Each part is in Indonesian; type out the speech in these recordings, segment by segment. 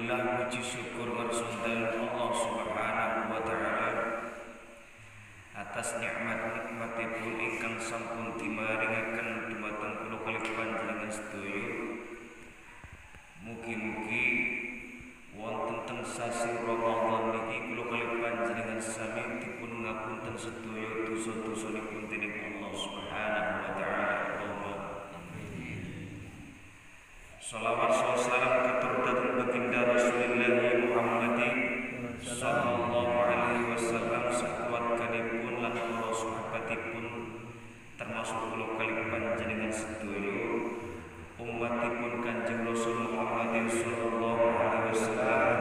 Alhamdulillah, puji syukur marsundan Allah Subhanahu wa taala atas nikmat-nikmatipun ingkang sampun dimaringaken dumateng kula kalih panjenengan sedaya. Mugi-mugi wonten teng sasi Ramadan niki kula kalih panjenengan sami dipun ngapunten sedaya dosa-dosanipun dening Allah Subhanahu wa taala. Salawat salam keturunanipun baginda Rasulullah Muhammadin sallallahu alaihi wasallam sakuwatkanipun lan para sahabatipun termasuk kula kalih panjenengan sedaya umatipun Kanjeng Rasul Muhammadin sallallahu alaihi wasallam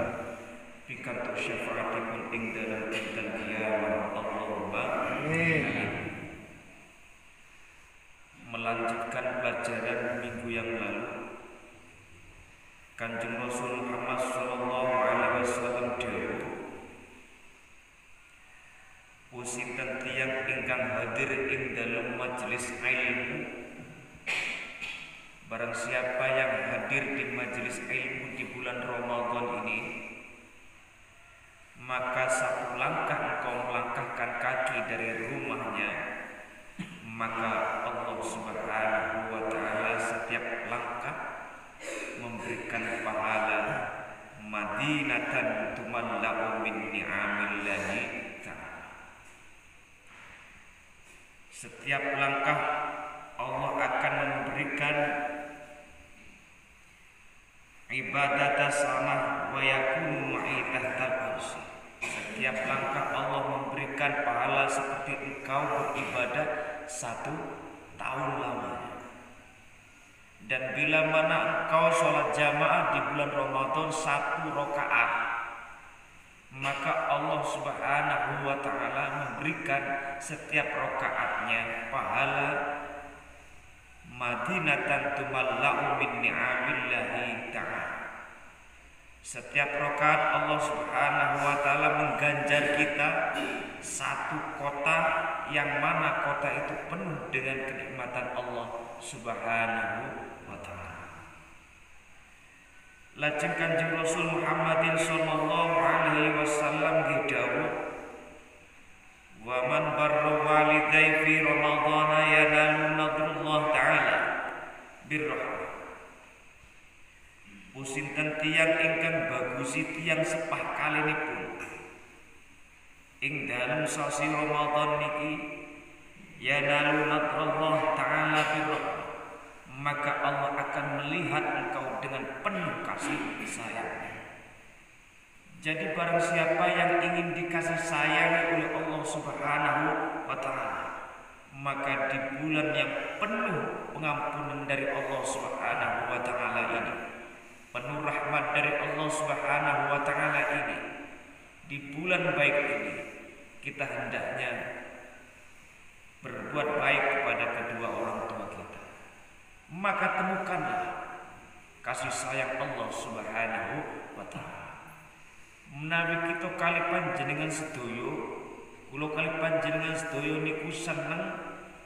pikantuk syafaatipun ing dalem dinten kiamat. Allahumma amin. Melanjutkan pelajaran minggu yang lalu, Kanjeng Rasul Muhammad sallallahu alaihi wasallam dawuh, "Pusinten tiyang ingkang hadir ing dalam majelis ilmu, barang siapa yang hadir di majelis ilmu di bulan Ramadan ini, maka satu langkah engkau melangkahkan kaki dari rumahnya, maka Allah Subhanahu wa taala setiap langkah memberikan pahala madinatan tumallahu min ni'amillahi ta'ala." Setiap langkah Allah akan memberikan ibadat sanah wa yakunu ma'i tahtal kursi. Setiap langkah Allah memberikan pahala seperti engkau beribadah 1 tahun lamanya. Dan bila mana engkau sholat jamaah di bulan Ramadan 1 rakaat, maka Allah Subhanahu wa ta'ala memberikan setiap rakaatnya pahala madinatan tumallahu min ni'amillahi ta'ala. Setiap rakaat Allah Subhanahu wa ta'ala mengganjar kita 1 kota, yang mana kota itu penuh dengan kenikmatan Allah Subhanahu wa ta'ala. Lajeng Kanjeng Rasul Muhammadin sallallahu alaihi wasallam dawuh, "Wa man barra walidayhi fi ramadhana yanalu nadrullah ta'ala birrahmah." Pusinten tiyang ingkang bagusi tiyang sepah kalinipun ing dalem sasi Ramadan niki, yanalu nadrullah ta'ala birrahmah, maka Allah akan melihat engkau dengan penuh kasih sayang. Jadi barang siapa yang ingin dikasih sayangi oleh Allah Subhanahu wa ta'ala, maka di bulan yang penuh pengampunan dari Allah Subhanahu wa ta'ala ini, penuh rahmat dari Allah Subhanahu wa ta'ala ini, di bulan baik ini kita hendaknya berbuat baik kepada kedua orang tua kita. Maka temukanlah kasih sayang Allah Subhanahu wa ta'ala. Menawi kita kali panjenengan sedaya, kula kali panjenengan sedaya niku seneng,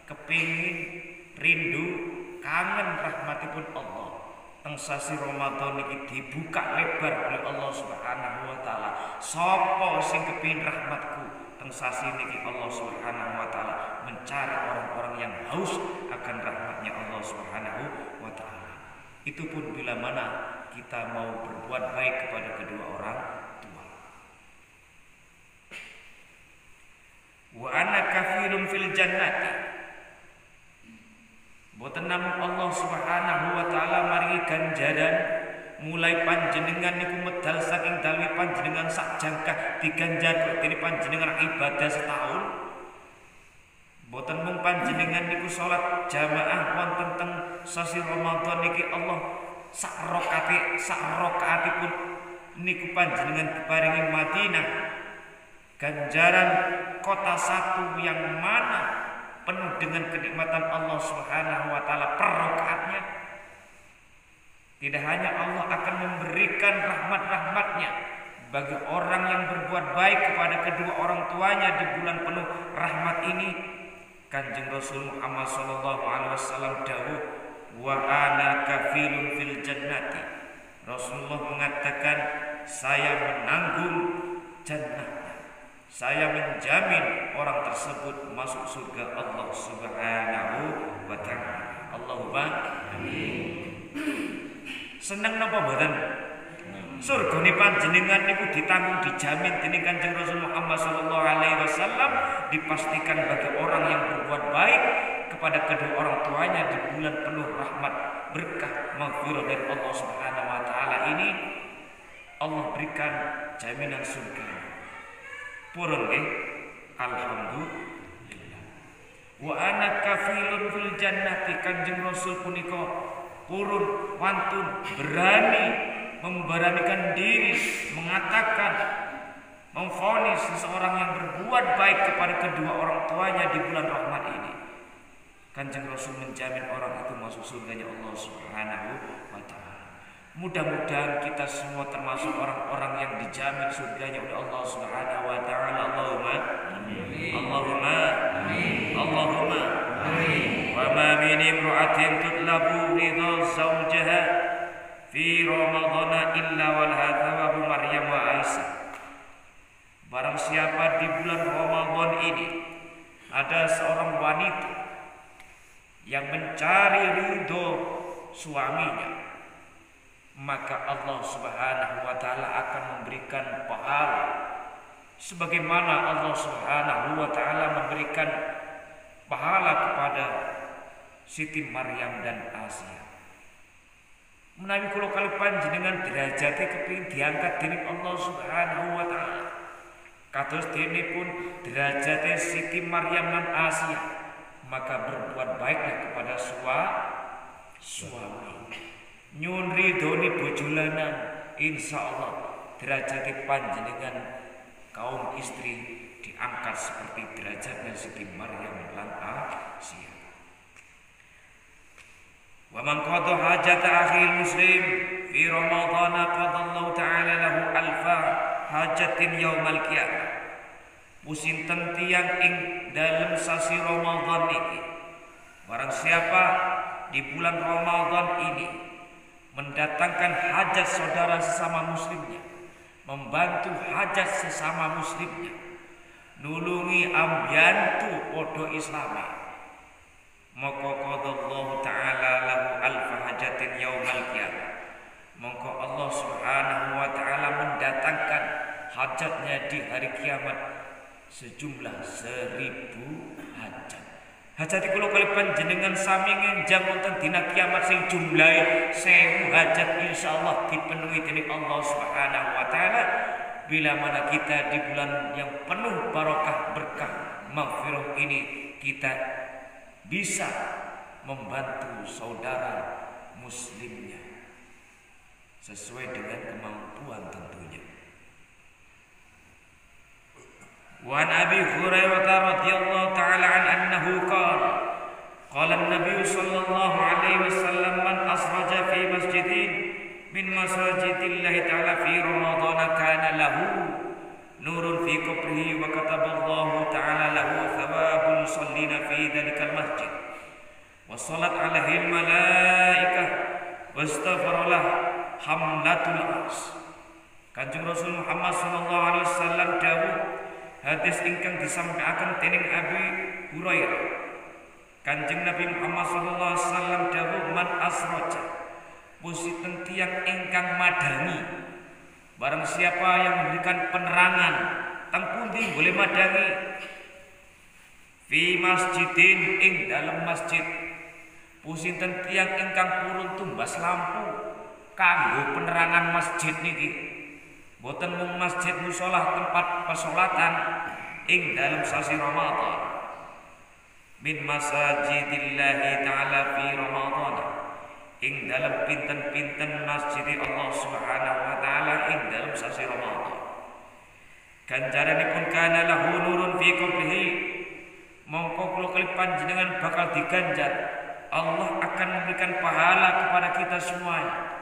kepingin, rindu, kangen rahmatipun Allah. Teng sasi Ramadan niki dibuka lebar oleh Allah Subhanahu wa ta'ala. Sapa sing kepingin rahmatku? Teng sasi niki Allah Subhanahu wa ta'ala mencari orang-orang yang haus akan rahmatnya Allah Subhanahu wa ta'ala. Itu pun bila mana kita mau berbuat baik kepada kedua orang tua. Wa ana kafilun fil jannati, boten namung Allah Subhanahu wa ta'ala maringi ganjaran mulai panjenengan niku medal saking dalem panjenengan sak jangkah diganjar dene panjenengan ibadah setahun. Boten mung panjenengan niku salat jamaah wonten teng sasi Ramadan niki Allah sak rakaatipun niku panjenengan diparingi Madinah, ganjaran kota 1 yang mana penuh dengan kenikmatan Allah Subhanahu wa ta'ala per rakaatnya. Tidak hanya Allah akan memberikan rahmat-rahmatnya bagi orang yang berbuat baik kepada kedua orang tuanya di bulan penuh rahmat ini. Kanjeng Rasul Muhammad sallallahu alaihi wasallam dawuh, "Wa ana kafilun fil jannati." Rasulullah mengatakan, saya menanggung jannahnya. Saya menjamin orang tersebut masuk surga Allah Subhanahu wa ta'ala. Allahumma amin. Seneng napa mboten? Surgane panjenengan niku ditanggung dijamin dening Kanjeng Rasul Muhammad sallallahu alaihi wasallam, dipastikan bagi orang yang berbuat baik kepada kedua orang tuanya di bulan penuh rahmat, berkah, maghfirah dari Allah Subhanahu wa taala ini. Allah berikan jaminan surga. Purun nggih? Alhamdulillah. Wa ana kafilun fil jannati. Kanjeng Rasul punika purun wantun berani memberanikan diri mengatakan, memvonis seseorang yang berbuat baik kepada kedua orang tuanya di bulan rahmat ini. Kanjeng Rasul menjamin orang itu masuk surganya Allah Subhanahu wa ta'ala. Mudah-mudahan kita semua termasuk orang-orang yang dijamin surganya oleh Allah Subhanahu wa ta'ala. Allahumma amin. Allahumma amin. Allahumma amin. Wa ma min imra'atin tutlabu ridha zawjaha fi Ramadhan illa walha thawabu Maryam wa Aisyah. Barang siapa di bulan Ramadan ini ada seorang wanita yang mencari ridho suaminya, maka Allah Subhanahu wa ta'ala akan memberikan pahala sebagaimana Allah Subhanahu wa ta'ala memberikan pahala kepada Siti Maryam dan Asia. Menawi kula kali panjenengan derajate kepengin diangkat dening Allah Subhanahu wa ta'ala, kados dene pun derajate Siti Maryam lan Asia, maka berbuat baiklah kepada suami. Nyuwun ridhone bojo lanang, insyaallah derajate panjenengan kaum istri diangkat seperti derajatnya Siti Maryam lan Asia. Wa man qada hajata akhil muslim fi Ramadhan qadallahu ta'ala lahu alfa hajatin yaumal qiyamah. Pusinten tiyang ing dalem sasi Ramadhan iki, barang siapa di bulan Ramadhan ini mendatangkan hajat saudara sesama muslimnya, membantu hajat sesama muslimnya, nulungi ambiantu podo islami, maka qadallahu ta'ala lahu alfa hajatin yaumal qiyamah. Maka Allah Subhanahu wa ta'ala mendatangkan hajatnya di hari kiamat sejumlah 1000 hajat. Hajat kula kali panjenengan sami ngenjang wonten dina kiamat sing jumlahe 1000 hajat insyaallah dipenuhi dening Allah Subhanahu wa ta'ala bila mana kita di bulan yang penuh barokah, berkah, maghfirah ini kita bisa membantu saudara muslimnya sesuai dengan kemampuan tentunya. Wa an Abi Hurairah radhiyallahu ta'ala anhu qala an-nabiy sallallahu alaihi wasallam man asraja fi masjidin min masajidillah ta'ala fi Ramadhan kana lahu nurun fi qabrihi wa kataballahu ta'ala lahu thawabul musallina fi dhalikal masjid wa salat alaihi malaikah wastaghfara lah hamlatul ars. Kanjeng Rasul Muhammad sallallahu alaihi wasallam dawuh, hadis ingkang disampaikan dening Abi Hurairah, Kanjeng Nabi Muhammad sallallahu alaihi wasallam dawuh, man asraja pusiten tiyang ingkang madangi, barang siapa yang memberikan penerangan teng pundi boleh madangi, fi masjidin ing dalam masjid, pusiten tiyang ingkang purun tumbas lampu kanggo penerangan masjid niki, boten mung masjid musholah tempat pesolatan ing dalam sasi Ramadan, min masajidillahi ta'ala fi Ramadan, ing dalam pinten-pinten masjid Allah Subhanahu wa ta'ala ing dalam sasi Ramadan. Ganjaranipun kana lahu nurun fi qabrihi, mongko kula kali panjenengan bakal diganjar, Allah akan memberikan pahala kepada kita semuanya.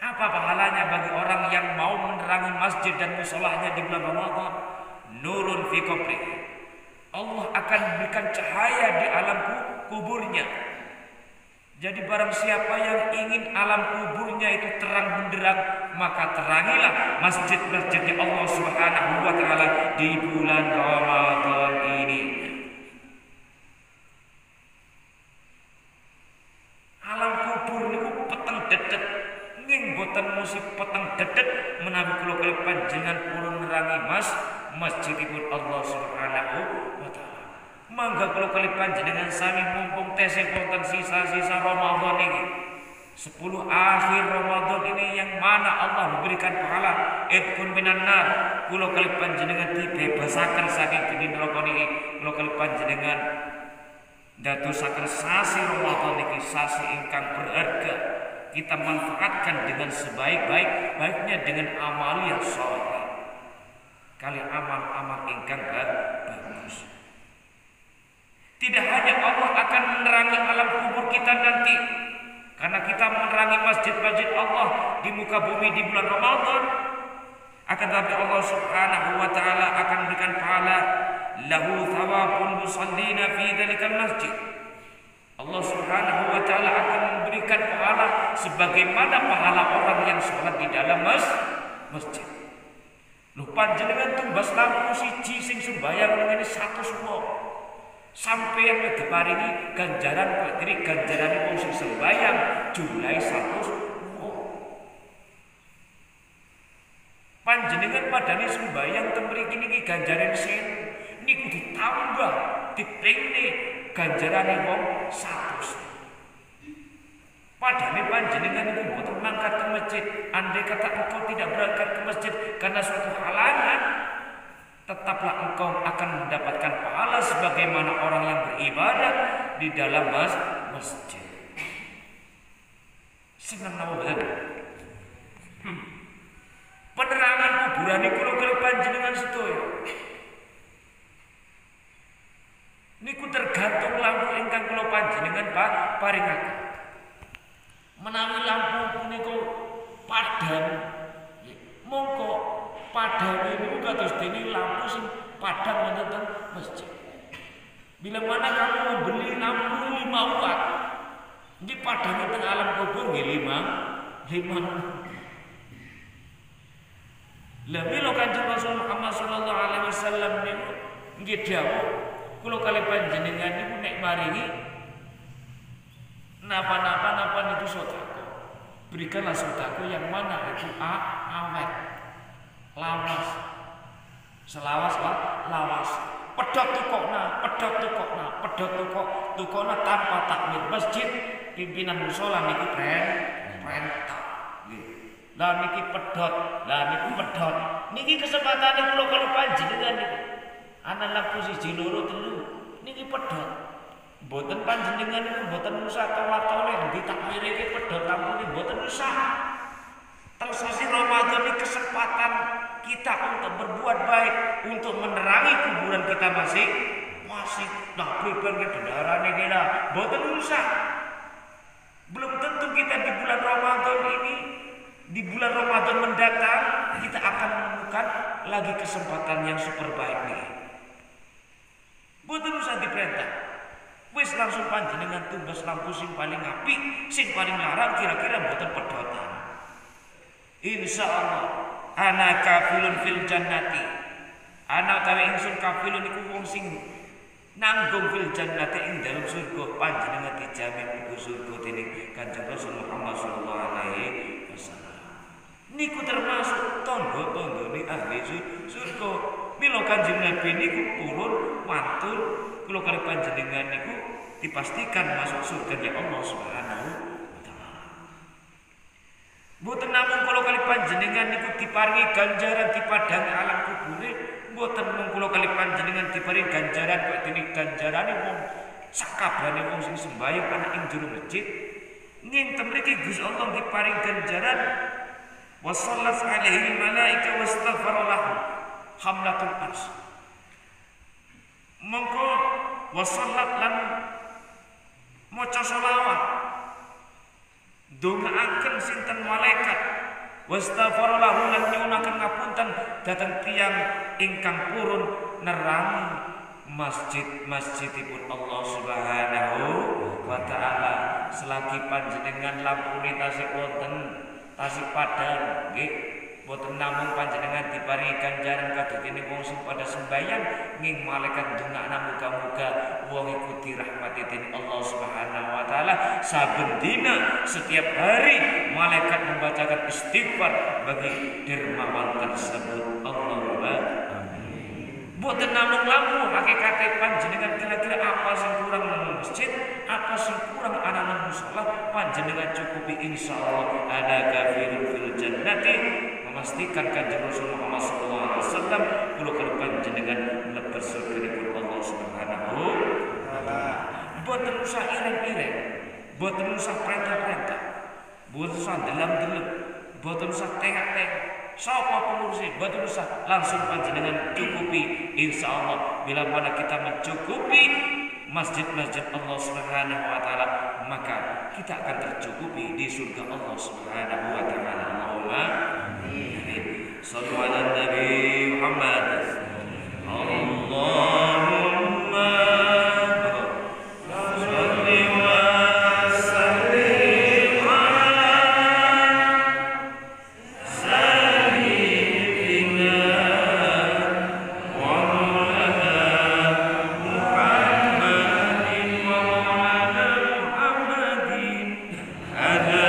Apa pahalanya bagi orang yang mau menerangi masjid dan musholahnya di bulan Ramadan? Nurun fi qabrihi, Allah akan memberikan cahaya di alam kuburnya. Jadi barang siapa yang ingin alam kuburnya itu terang benderang, maka terangilah masjid-masjidnya Allah Subhanahu wa taala di bulan Ramadan ini. Alam kubur niku peteng dedet, nging boten musib peteng dedet menawi kula kali panjenengan purun nerangi masjidipun Allah Subhanahu wa taala. Mangga kula kali panjenengan sami mumpung tesih wonten sisa-sisa Ramadan ini. 10 akhir Ramadan ini yang mana Allah memberikan pahala idkun minan nar. Kula kali panjenengan dibebasaken saking dini neraka niki. Kula kali panjenengan dadosaken sasi Ramadan niki sasi ingkang berharga. Kita manfaatkan dengan sebaik-baiknya dengan amal yang saleh. Kali amal-amal ingkang bagus. Tidak hanya Allah akan menerangi alam kubur kita nanti, karena kita menerangi masjid-masjid Allah di muka bumi di bulan Ramadan, akan tetapi Allah Subhanahu wa taala akan memberikan pahala lahu thawabul musallina fi dzalikal masjid. Allah Subhanahu wa taala akan memberikan pahala sebagaimana pahala orang yang sholat di dalam masjid. Lho panjenengan tumbas lampu siji sing sembayang ngene 100 wong. Sampai yang diparingi ganjaran badri ganjaran wong sing sembayang jumlahe 100 wong. Panjenengan padane sembayang ten mriki niki ganjaran sen niku ditambah dipingne ganjarane wong 100. Padane panjenengan itu mboten mangkat ke masjid. Andai kata engkau tidak berangkat ke masjid karena suatu halangan, tetaplah engkau akan mendapatkan pahala sebagaimana orang yang beribadah di dalam masjid. Senang nama betul. Penerangan kuburan iku kula panjenengan sedaya. Niku tergantung lampu ingkang kula panjenengan paringaken. Menawi lampu punika padhang, mongko padhang niku kados dene lampu sing padhang wonten teng masjid. Bila mana kamu membeli lampu 5 watt, di padhang teng alam kubur nggih 5. Lah mila Kanjeng Rasul Muhammad sallallahu alaihi wasallam niku nggih dawuh kula kali panjenengan niku nek maringi napa itu sedekah. Berikanlah sedekah yang mana itu awet, lawas, selawas lawas. Pedot tukokna tanpa takmir masjid pimpinan musala niku perintah. Lah niki pedot, niki kesempatane kula kali panjenengan niku. Ana lampu siji loro telu niki pedot. Mboten panjenengan niku mboten usah tolak-tolak ditakmire iki pedhot lampu niku mboten usah. Tersasi Ramadan ini kesempatan kita untuk berbuat baik, untuk menerangi kuburan kita masih nah pribadi kendaraan ini lah, mboten usah. Belum tentu kita di bulan Ramadan ini, di bulan Ramadan mendatang kita akan menemukan lagi kesempatan yang super baik nih. Mboten usah diperintah. Wis langsung panjenengan tumbas lampu sing paling apik, sing paling larang kira-kira mboten pedotan. Insyaallah ana kafilun fil jannati. Ana utawi ingsun kafilun iku wong sing nanggung fil jannati ing dalem surga. Panjenengan dijamin mlebu surga dening Kanjeng Rasul Muhammad sallallahu alaihi wasallam. Niku termasuk tandha-tandhane ahli surga. Mila Kanjeng Nabi niku purun matur kula kali panjenengan niku dipastikan masuk surga di Allah Subhanahu wa taala. Mboten namung kula kali panjenengan niku diparingi ganjaran di padang alam kubure, mboten mung kula kali panjenengan diparingi ganjaran kok dene ganjarane wong sakabehane wong sing sembahyang ana ing jero masjid. Ning temriki Gusti Allah diparingi ganjaran wa shallat alaihi malaika wastaghfara lahu hamlatul ars. Mongko wasallat lan maca selawat ndongaaken sinten malaikat wastaghfara lahu lan nyuwunaken ngapunten dhateng tiyang ingkang purun nerangi masjid-masjidipun Allah Subhanahu wa taala selagi panjenengan lampune tasih wonten tasih padang nggih boten namung panjenengan diparingi ganjaran kadene wong sing pada sembahyang ning malaikat ndongakna muga-muga wong iku dirahmati dening Allah Subhanahu wa taala. Saben dina setiap hari malaikat membacakan istighfar bagi dermawan tersebut. Allahumma amin. Boten namung lampu hakikate panjenengan kira-kira apa sing kurang nang masjid, apa sing kurang ana nang musala, panjenengan cukupi insyaallah ada kafirun fil jannati. Memastikan Kanjeng Rasul Muhammad sallallahu alaihi wasallam kula panjenengan mlebu surga Allah Subhanahu wa taala. Boten usah ireng-ireng, boten usah perintah-perintah, boten usah delem-delem, boten usah tengak-tengak. Sapa pengurusi, boten usah, langsung panjenengan cukupi insyaallah. Bila mana kita mencukupi masjid-masjid Allah Subhanahu wa taala, maka kita akan tercukupi di surga Allah Subhanahu wa taala. Allahumma amin. Shallu ala Nabi Muhammad. Allahumma shalli wa sallim ala sayyidina wa maulana Muhammadin wa maulana Muhammadin ada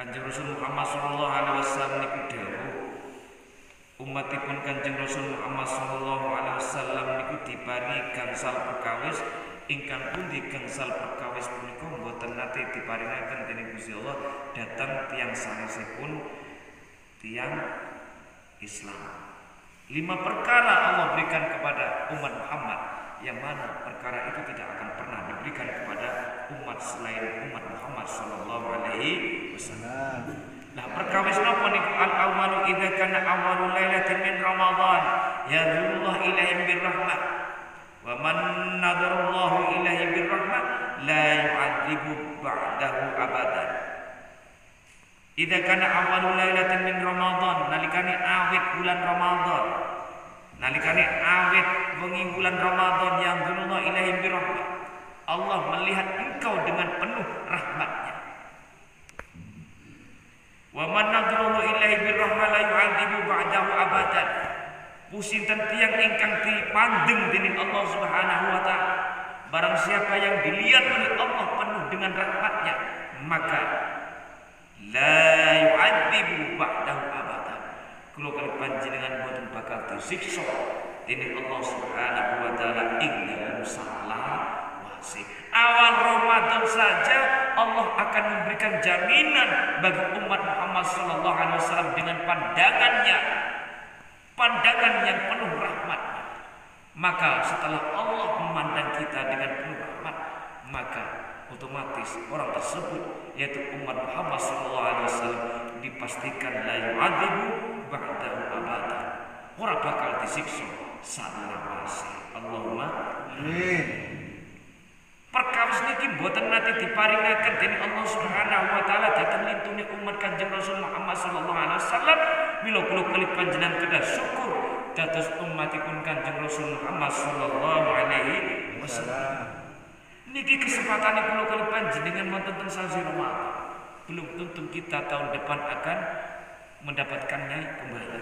Kanjeng Rasul Muhammad sallallahu alaihi wasallam niku dawuh umatipun Kanjeng Rasul Muhammad sallallahu alaihi wasallam niku diparingi gangsal perkawis ingkang pundi gangsal perkawis punika mboten nate diparingaken dening Gusti Allah dhateng tiyang sanesipun tiyang Islam. 5 perkara Allah berikan kepada umat Muhammad yang mana perkara itu tidak akan pernah diberikan kepada umat selain umat Muhammad sallallahu alaihi wasallam. Nah, perkawis napa niku al-awwalu idza kana awwalu lailatin min Ramadan yadhurullah ilaihi birrahmah wa man nadarallahu ilaihi birrahmah la yu'adzibu ba'dahu abadan. Idza kana awwalu lailatin min Ramadan nalikane awit bulan Ramadan, nalikane awit wengi bulan Ramadan yang dzulullah ilaihim birahmah, Allah melihat engkau dengan penuh rahmatnya. Wa man nadrahu ilaihi birahmah la yu'adzibu ba'dahu abadan. Pusinten tiyang ingkang dipandeng dening Allah Subhanahu wa taala, barang siapa yang dilihat oleh Allah penuh dengan rahmatnya, maka la yu'adzibu ba'dahu abadan. Kula kali panjenengan boten bakal disiksa dening Allah Subhanahu wa taala innahu salawasi. Awal Ramadan saja Allah akan memberikan jaminan bagi umat Muhammad sallallahu alaihi wasallam dengan pandangannya, pandangan yang penuh rahmatnya. Maka setelah Allah memandang kita dengan penuh rahmat, maka otomatis orang tersebut yaitu umat Muhammad sallallahu alaihi wasallam dipastikan la yu'adzibu ba'dahu abadan. ora bakal disiksa salawase. Allahumma Amin. perkawis niki mboten nate diparingaken dening Allah Subhanahu wa taala dhateng lintune umat Kanjeng Rasul Muhammad sallallahu alaihi wasallam mila kula kali panjenengan kedah syukur dados umatipun Kanjeng Rasul Muhammad sallallahu alaihi wasallam. Niki kesempatan kula kali panjenengan wonten teng sasi Ramadan. Belum tentu kita tahun depan akan mendapatkannya kembali.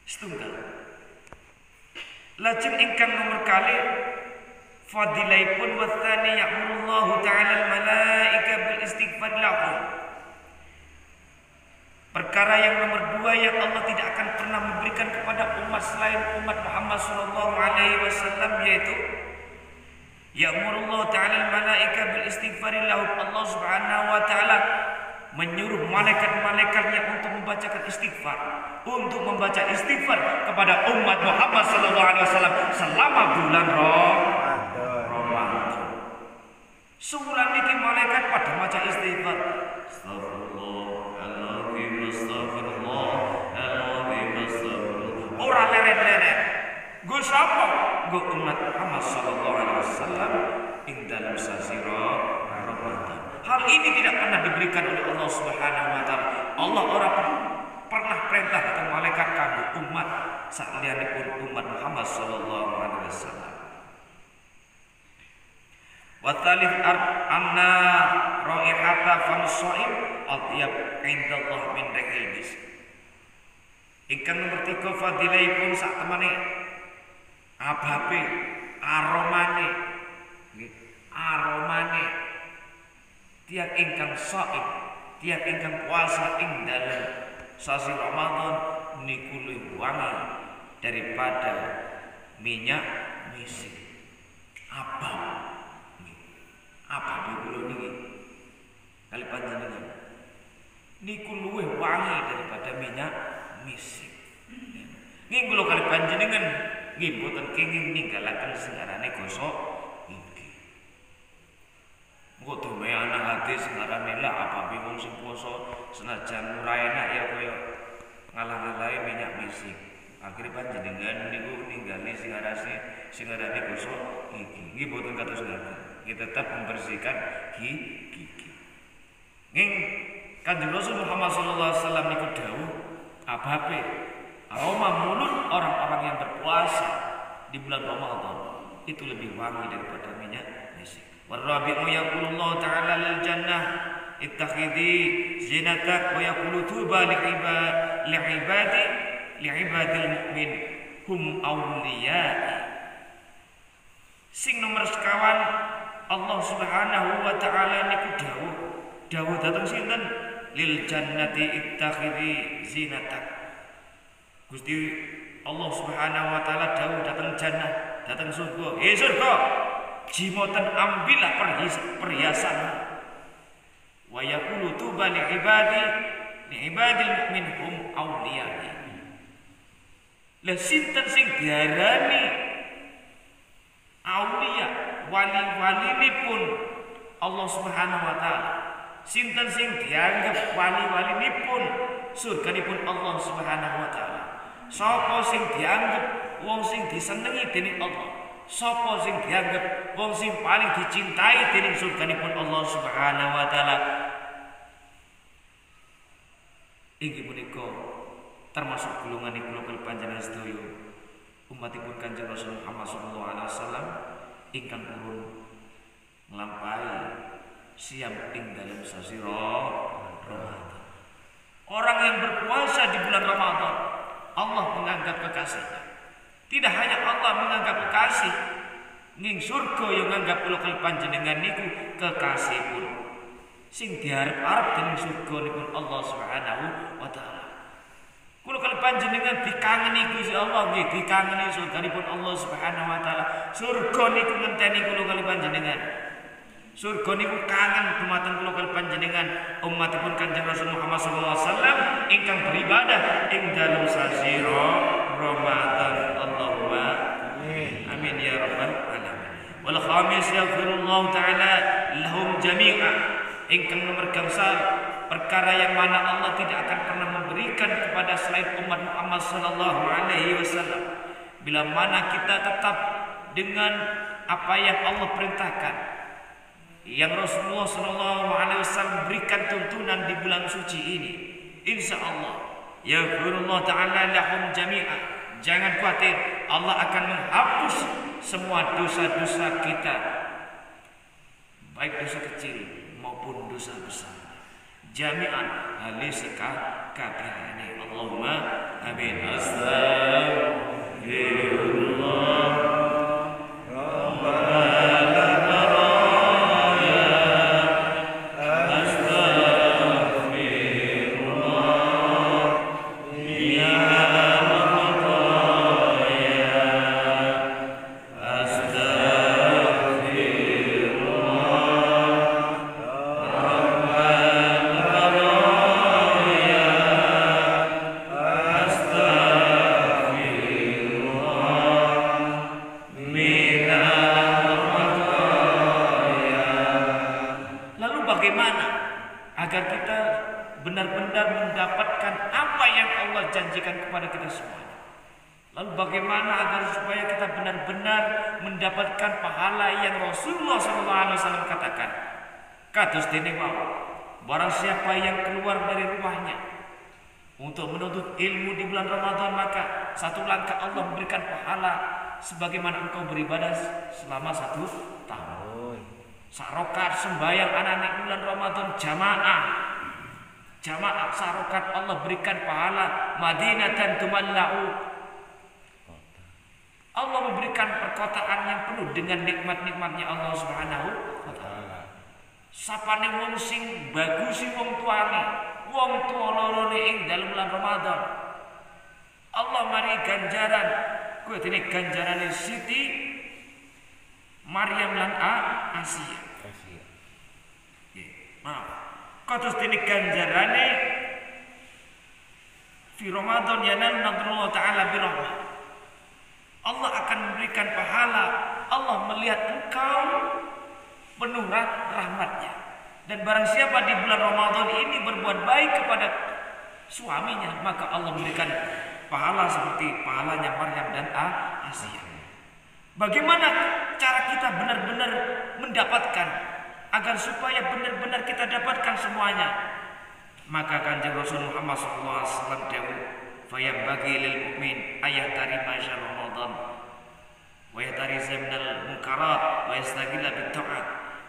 Setunggal. Lajeng ingkang nomor kali fadilaipun wa tsani ya'murullahu ta'ala al-malaika bil istighfar lahum. Perkara yang nomor dua yang Allah tidak akan pernah memberikan kepada umat selain umat Muhammad sallallahu alaihi wasallam yaitu ya'murullahu ta'ala al-malaika bil istighfar lahum. Allah Subhanahu wa taala menyuruh malaikat-malaikatnya untuk membacakan istighfar, untuk membaca istighfar kepada umat Muhammad sallallahu alaihi wasallam selama bulan Ramadan. Sebulan niki malaikat pada maca istighfar. Astagfirullahaladzim, astagfirullahaladzim, astagfirullah. Ora leret-leret. Nggo sapa? Nggo umat Muhammad sallallahu alaihi wasallam ing dalem sasi Ramadan. Hal ini tidak pernah diberikan oleh Allah Subhanahu wa taala. Allah ora pernah perintah datang malaikat kanggo umat sakliyanipun umat Muhammad sallallahu alaihi wasallam. Wa tsalits anna raihata famsa'im atyab indallah min rihil misk. Ingkang nomor 3 fadilaipun sak temane abape aromane tiang ingkang shaim, tiang ingkang puasa ing dalem sasi Ramadan niku luwih wangi daripada minyak misik. Apa kula niki kali panjenengan niku luwih wangi daripada minyak misik. Nggih kula kali panjenengan nggih boten kenging ninggalaken sing arane gosok iki. Engko dome anak hadis sing arane la apa wong sing poso senajan ora enak ya kaya ngalah-ngalahi minyak misik. Akhire panjenengan niku ninggali sing arane gosok gigi. Nggih boten kados ngaten. Kita tetap membersihkan gigi. Nggih Kanjeng Rasul Muhammad sallallahu alaihi wasallam niku dawuh abape aroma mulut orang-orang yang berpuasa di bulan Ramadan itu lebih wangi daripada minyak misik. Warabi'u yaqulullahu ta'ala lil jannah ittakhidhi zinatak wa yaqulu tuba li'ibadil mu'min hum awliya'i. Sing nomor sekawan Allah Subhanahu wa ta'ala niku dawuh dateng sinten lil jannati ittakhidhi zinatak. Gusti Allah Subhanahu wa taala dawuh dateng jannah, dateng surga. Surga, jimoten ambillah perhiasan. Wa yaqulu tuba li ibadil minhum awliya'i. Lah sinten sing diarani aulia, wali-walinipun Allah Subhanahu wa taala. Sinten sing dianggap wali-walinipun surganipun Allah Subhanahu wa taala. Sapa sing dianggap wong sing disenengi dening Allah? Sapa sing dianggap wong sing paling dicintai dening surganipun Allah Subhanahu wa taala? Inggih punika termasuk golongan kula panjenengan sedaya umatipun Kanjeng Rasul Muhammad sallallahu alaihi wasallam ingkang purun nglampahi siam ing dalem sasi Ramadan. Orang yang berpuasa di bulan Ramadan Allah menganggap kekasihnya. Tidak hanya Allah menganggap kekasih, ning surga yang menganggap kula panjenengan niku kekasih pun. Sing diarep-arep dening surga nipun Allah Subhanahu wa taala. Kula panjenengan dikangeni Gusti Allah nggih, dikangeni surganipun Allah Subhanahu wa taala. Surga niku ngenteni kula panjenengan. Surga niku kangen dumateng kula panjenengan umatipun Kanjeng Rasul Muhammad sallallahu alaihi wasallam ingkang beribadah ing dalem sasi Ramadan. Allahumma amin ya rabbal alamin. Wal khamis yaghfirullahu taala lahum jami'a. Ingkang nomor gangsal perkara yang mana Allah tidak akan pernah memberikan kepada selain umat Muhammad sallallahu alaihi wasallam. Bila mana kita tetap dengan apa yang Allah perintahkan, yang Rasulullah sallallahu alaihi wasallam berikan tuntunan di bulan suci ini, insya Allah yaghfirullah ta'ala lahum jami'an. Jangan khawatir, Allah akan menghapus semua dosa-dosa kita, baik dosa kecil maupun dosa besar. Jami'an alisaka kabehane. Allahumma amin. Astagfirullah. Janjikan kepada kita semuanya. Lalu bagaimana agar supaya kita benar-benar mendapatkan pahala yang Rasulullah SAW katakan? Kados dene wau, barang siapa yang keluar dari rumahnya untuk menuntut ilmu di bulan Ramadan, maka satu langkah Allah memberikan pahala sebagaimana engkau beribadah selama 1 tahun. Sarokat sembahyang anak-anak bulan Ramadan jamaah sarokat Allah berikan pahala Madinatan tumallau. Allah memberikan perkotaan yang penuh dengan nikmat-nikmatnya Allah Subhanahu wa taala. Sapane wong sing bagusi wong tuane, wong tuwa lorone ing dalem bulan Ramadan, Allah mari ganjaran kuwi dene ganjarane Siti Maryam lan Asia. Nggih, maaf. Kados dene ganjarane fi Ramadan yanal nadrullah ta'ala birahmah. Allah akan memberikan pahala. Allah melihat engkau penuh rahmatnya. Dan barang siapa di bulan Ramadan ini berbuat baik kepada suaminya, maka Allah memberikan pahala seperti pahalanya Maryam dan Asia. Bagaimana cara kita benar-benar mendapatkan agar supaya benar-benar kita dapatkan semuanya? Maka Kanjeng Rasul Muhammad SAW dawuh, "Fayambagi lil mu'min ayat dari masyar Ramadan wa yatari zamnal munkarat wa yastaghilla bit ta'at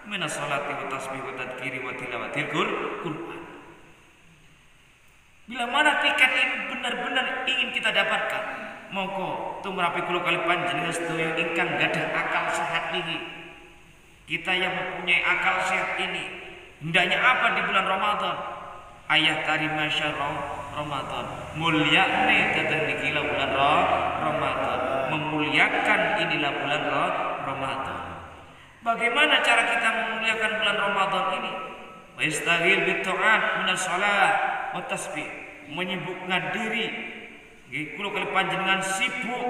min as-salati wa tasbih wa tadhkiri wa tilawatil Qur'an." Bila mana tiket ini benar-benar ingin kita dapatkan, monggo tumrapi kula kali panjenengan sedaya ingkang gadah akal sehat niki. Kita yang mempunyai akal sehat ini hendaknya apa di bulan Ramadan? Ayat dari masyar Ramadan, mulyane datang nikilah bulan Ramadan, memuliakan inilah bulan Ramadan. Bagaimana cara kita memuliakan bulan Ramadan ini? Wastaghil bit ta'at minas shalah wa tasbih, menyibukkan diri. Nggih, kula kali panjenengan sibuk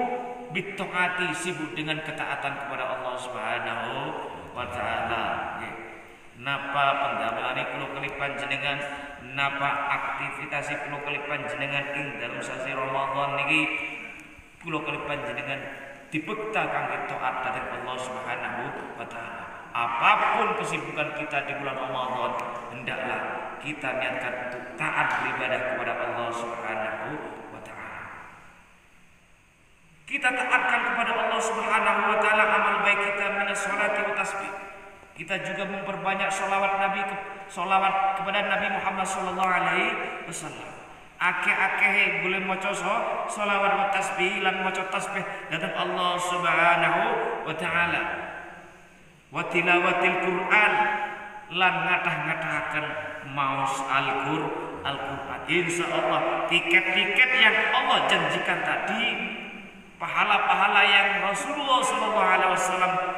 bit ta'ati, sibuk dengan ketaatan kepada Allah Subhanahu wa ta'ala. Napa pendameane kula kali panjenengan, napa aktivitas kula kali panjenengan ing dalem sasi Ramadan niki kula kali panjenengan dibekta kangge taat dhateng Allah Subhanahu wa ta'ala. Apapun kesibukan kita di bulan Ramadan, hendaklah kita niatkan untuk taat beribadah kepada Allah Subhanahu wa ta'ala. Kita taatkan kepada Allah Subhanahu wa ta'ala amal baik kita minas sholati wa tasbih. Kita juga memperbanyak sholawat kepada Nabi Muhammad sallallahu alaihi wasallam. Akeh-akeh boleh maca sholawat wa tasbih lan maca tasbih dhateng Allah Subhanahu wa ta'ala. Wa tilawatil Qur'an lan ngatah-ngatahaken maos Al-Qur'an. Insyaallah tiket-tiket yang Allah janjikan tadi, pahala-pahala yang Rasulullah SAW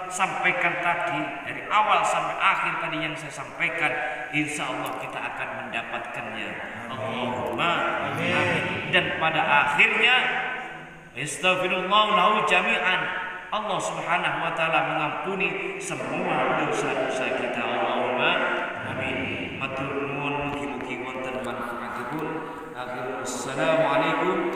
sampaikan tadi dari awal sampai akhir tadi yang saya sampaikan, insya Allah kita akan mendapatkannya. Allahumma amin. Dan pada akhirnya astaghfirullah lahu jami'an, Allah Subhanahu wa ta'ala mengampuni semua dosa-dosa kita. Allahumma amin. Matur nuwun, mugi-mugi Wassalamualaikum